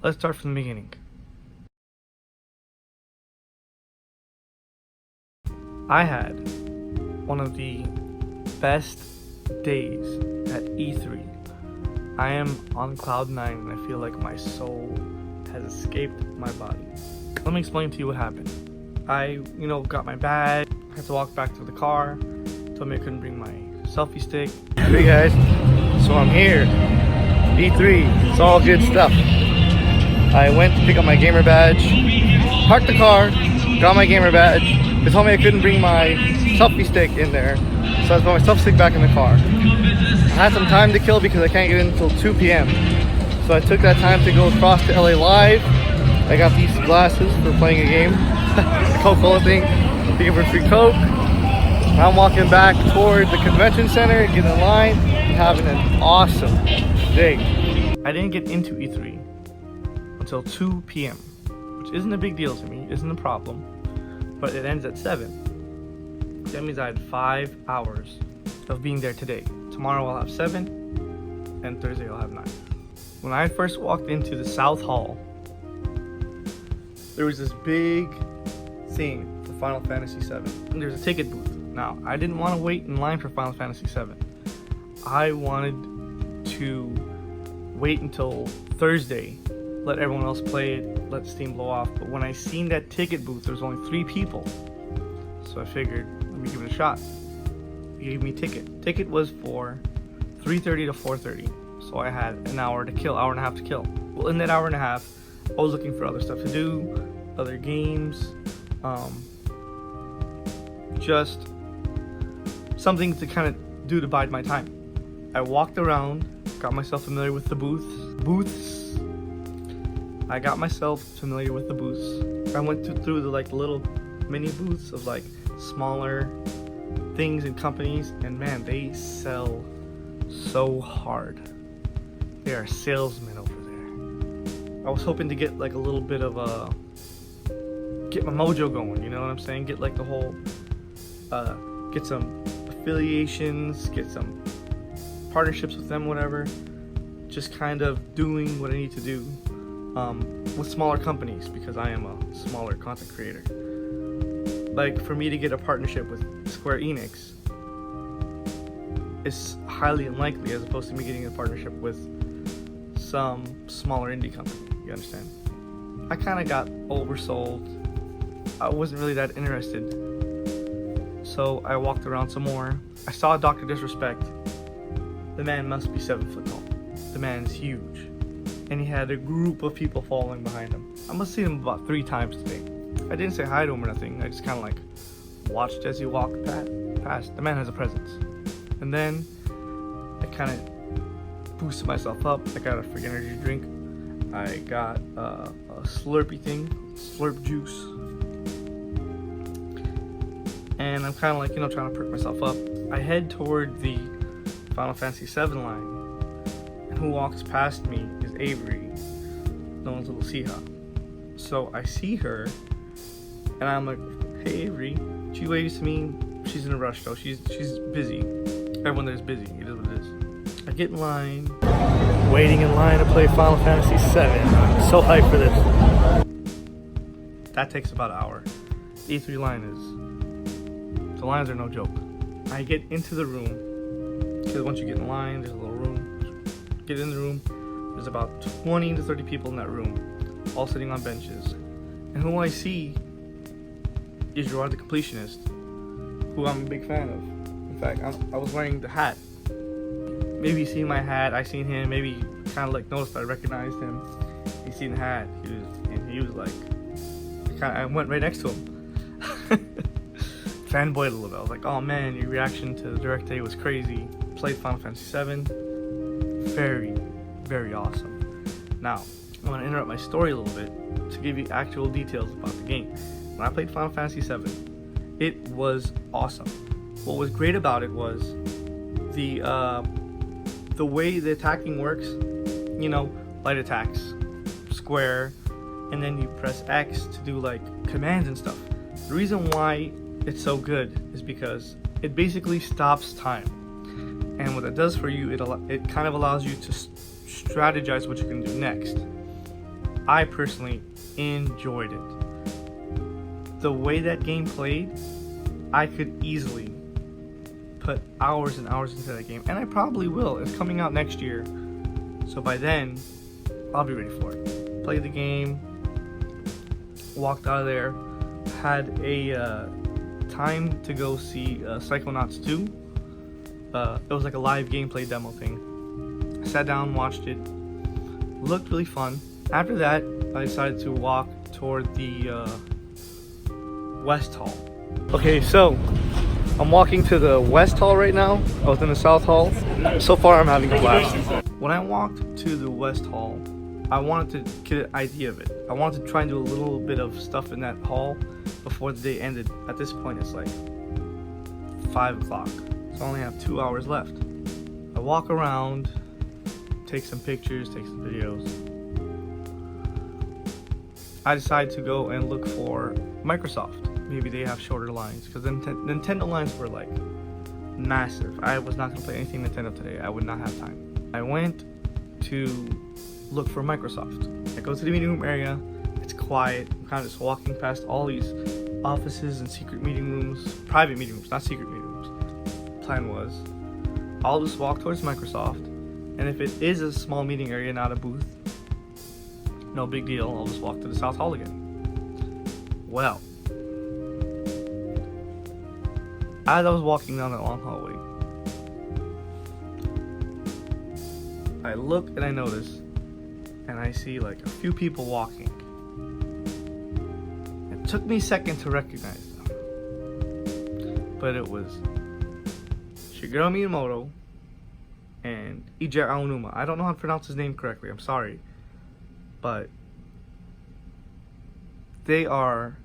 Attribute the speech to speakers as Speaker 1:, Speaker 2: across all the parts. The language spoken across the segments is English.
Speaker 1: Let's start from the beginning. I had one of the best days at E3. I am on cloud 9 and I feel like my soul has escaped my body. Let me explain to you what happened. I, got my bag, had to walk back to the car, told me I couldn't bring my selfie stick. Hey guys, so I'm here, E3, it's all good stuff. I went to pick up my gamer badge, parked the car, got my gamer badge. They told me I couldn't bring my selfie stick in there, so I put my selfie stick back in the car. I had some time to kill because I can't get in until 2 p.m. So I took that time to go across to LA Live. I got these glasses for playing a game, the Coca-Cola thing, looking for free Coke. I'm walking back toward the convention center, getting in line, having an awesome day. I didn't get into E3 until 2 p.m., which isn't a big deal to me, isn't a problem, but it ends at 7. That means I had 5 hours of being there today. Tomorrow I'll have 7, and Thursday I'll have 9. When I first walked into the South Hall, there was this big thing for Final Fantasy VII. And there's a ticket booth. Now, I didn't want to wait in line for Final Fantasy VII. I wanted to wait until Thursday, let everyone else play it, let Steam blow off. But when I seen that ticket booth, there was only 3 people. So I figured, let me give it a shot. He gave me ticket. Ticket was for 3:30 to 4:30. So I had an hour to kill, hour and a half to kill. Well, in that hour and a half, I was looking for other stuff to do, other games, just something to kind of do to bide my time. I walked around, got myself familiar with the booths. I got myself familiar with the booths. I went through the little mini booths of smaller things and companies, and man, they sell so hard. They are salesmen over there. I was hoping to get a little bit of get my mojo going, you know what I'm saying? Get the whole, get some affiliations, get some partnerships with them, whatever. Just kind of doing what I need to do with smaller companies, because I am a smaller content creator. For me to get a partnership with Square Enix is highly unlikely, as opposed to me getting a partnership with some smaller indie company. You understand? I kind of got oversold. I wasn't really that interested. So I walked around some more. I saw Dr. Disrespect. The man must be 7 foot tall. The man's huge. And he had a group of people following behind him. I must have seen him about 3 times today. I didn't say hi to him or nothing. I just kind of watched as he walked past. The man has a presence. And then I kind of boosted myself up. I got a free energy drink. I got a Slurpee thing, Slurp juice. And I'm kind of trying to perk myself up. I head toward the Final Fantasy VII line. And who walks past me is Avery, known as Littlesiha. So I see her, and I'm like, hey Avery. She waves to me. She's in a rush though. She's busy. Everyone there's busy. It is what it is. I get in line. Waiting in line to play Final Fantasy VII. I'm so hyped for this. That takes about an hour. The E3 line is... The lines are no joke. I get into the room. Because once you get in line, there's a little room. Get in the room. There's about 20 to 30 people in that room. All sitting on benches. And who I see is Jirard the Completionist, who I'm a big fan of. In fact, I was wearing the hat. Maybe you seen my hat, I seen him, maybe you kind of noticed I recognized him. He seen the hat, he was I went right next to him. Fanboyed a little bit. I was like, oh man, your reaction to the Direct Day was crazy. Played Final Fantasy VII. Very, very awesome. Now, I'm going to interrupt my story a little bit to give you actual details about the game. When I played Final Fantasy VII, it was awesome. What was great about it was the way the attacking works. Light attacks, square, and then you press X to do commands and stuff. The reason why it's so good is because it basically stops time, and what that does for you, it kind of allows you to strategize what you can do next. I personally enjoyed it. The way that game played, I could easily put hours and hours into that game, and I probably will. It's coming out next year, so by then I'll be ready for it. Played the game, walked out of there, had a time to go see Psychonauts 2. It was like a live gameplay demo thing. I sat down, watched it, looked really fun. After that, I decided to walk toward the West Hall. Okay, so I'm walking to the West Hall right now. I was in the South Hall. So far, I'm having a blast. When I walked to the West Hall, I wanted to get an idea of it. I wanted to try and do a little bit of stuff in that hall before the day ended. At this point, it's like 5 o'clock. So I only have 2 hours left. I walk around, take some pictures, take some videos. I decide to go and look for Microsoft. Maybe they have shorter lines, because the Nintendo lines were like massive. I was not going to play anything Nintendo today. I would not have time. I went to look for Microsoft. I go to the meeting room area. It's quiet. I'm kind of just walking past all these offices and secret meeting rooms, private meeting rooms, not secret meeting rooms. Plan was, I'll just walk towards Microsoft, and if it is a small meeting area, not a booth, no big deal. I'll just walk to the South Hall again. Well, as I was walking down that long hallway, I look and I notice, and I see like a few people walking. It took me a second to recognize them, but it was Shigeru Miyamoto and Eiji Aonuma. I don't know how to pronounce his name correctly, I'm sorry, but they are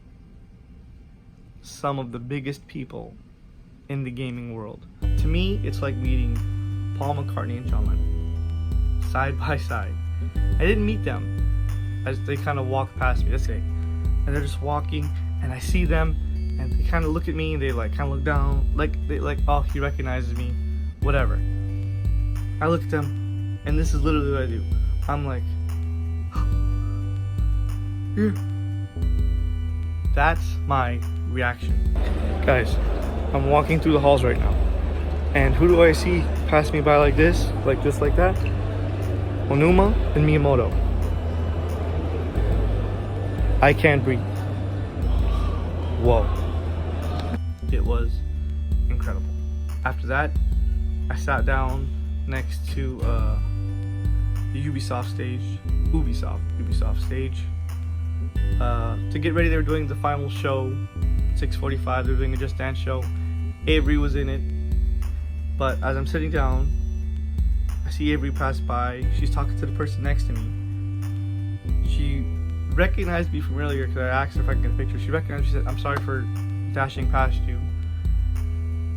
Speaker 1: some of the biggest people in the gaming world. To me, it's like meeting Paul McCartney and John Lennon side by side. I didn't meet them as they kind of walked past me. That's it. And they're just walking, and I see them, and they kind of look at me, and they like kind of look down, like oh, he recognizes me, whatever. I look at them, and this is literally what I do. I'm like, yeah. That's my reaction, guys. I'm walking through the halls right now, and who do I see pass me by like this, like that? Aonuma and Miyamoto. I can't breathe. Whoa. It was incredible. After that, I sat down next to the Ubisoft stage to get ready. They were doing the final show, 6:45. They were doing a Just Dance show. Avery was in it, but as I'm sitting down, I see Avery pass by. She's talking to the person next to me. She recognized me from earlier because I asked her if I could get a picture. She recognized me. She said, "I'm sorry for dashing past you.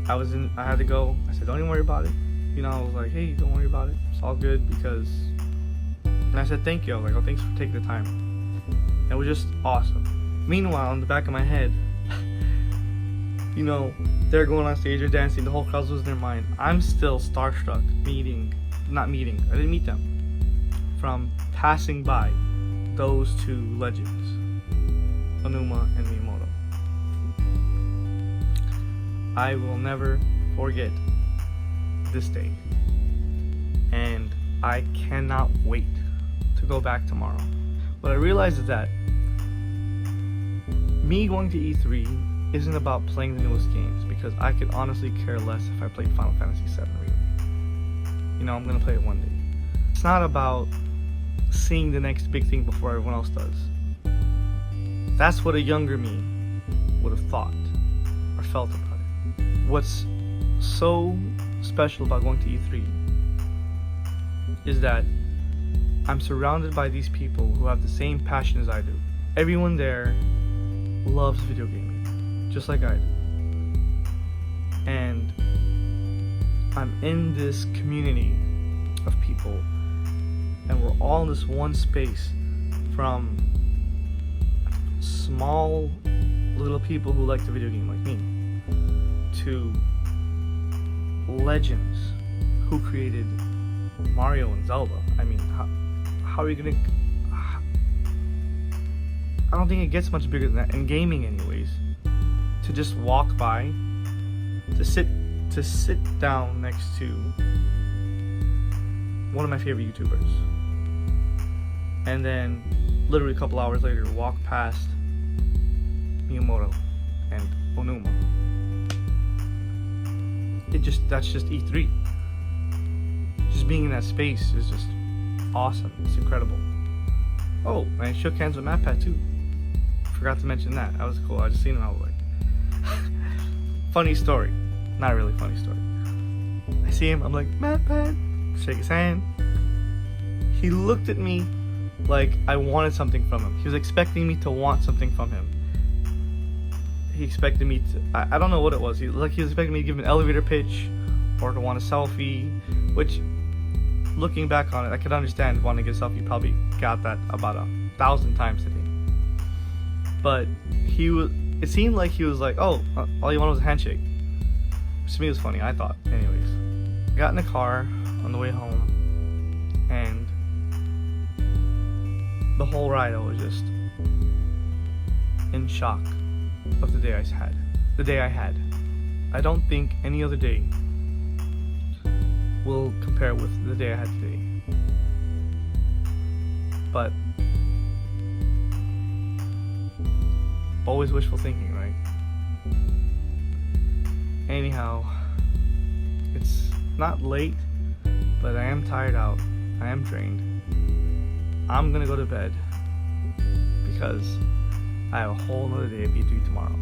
Speaker 1: I had to go." I said, "Don't even worry about it." You know, I was like, "Hey, don't worry about it. It's all good because." And I said, "Thank you." I was like, "Oh, thanks for taking the time." It was just awesome. Meanwhile, in the back of my head, you know, they're going on stage, they're dancing, the whole crowd's losing their mind. I'm still starstruck, I didn't meet them, from passing by those two legends, Aonuma and Miyamoto. I will never forget this day, and I cannot wait to go back tomorrow. What I realized is that me going to E3 isn't about playing the newest games, because I could honestly care less if I played Final Fantasy VII Remake. You know, I'm gonna play it one day. It's not about seeing the next big thing before everyone else does. That's what a younger me would have thought or felt about it. What's so special about going to E3 is that I'm surrounded by these people who have the same passion as I do. Everyone there loves video gaming, just like I do. And I'm in this community of people, and we're all in this one space, from small little people who like the video game like me, to legends who created Mario and Zelda. I mean, how are you gonna... I don't think it gets much bigger than that in gaming, anyways. To just walk by, to sit down next to one of my favorite YouTubers, and then literally a couple hours later walk past Miyamoto and Aonuma. That's just E3. Just being in that space is just awesome. It's incredible. Oh, and I shook hands with MatPat too. Forgot to mention that. That was cool. I just seen him. I was like, funny story. Not really funny story. I see him. I'm like, MatPat. Shake his hand. He looked at me like I wanted something from him. He was expecting me to want something from him. He expected me to. I don't know what it was. He was expecting me to give him an elevator pitch or to want a selfie, which, looking back on it, I could understand wanting to get a selfie. Probably got that about 1,000 times today. But it seemed like he was like, oh, all you wanted was a handshake. Which to me was funny, I thought. Anyways, I got in the car on the way home, and the whole ride I was just in shock of the day I had. I don't think any other day will compare with the day I had today. But always wishful thinking, right? Anyhow, it's not late, but I am tired out. I am drained. I'm gonna go to bed because I have a whole nother day of E3 tomorrow.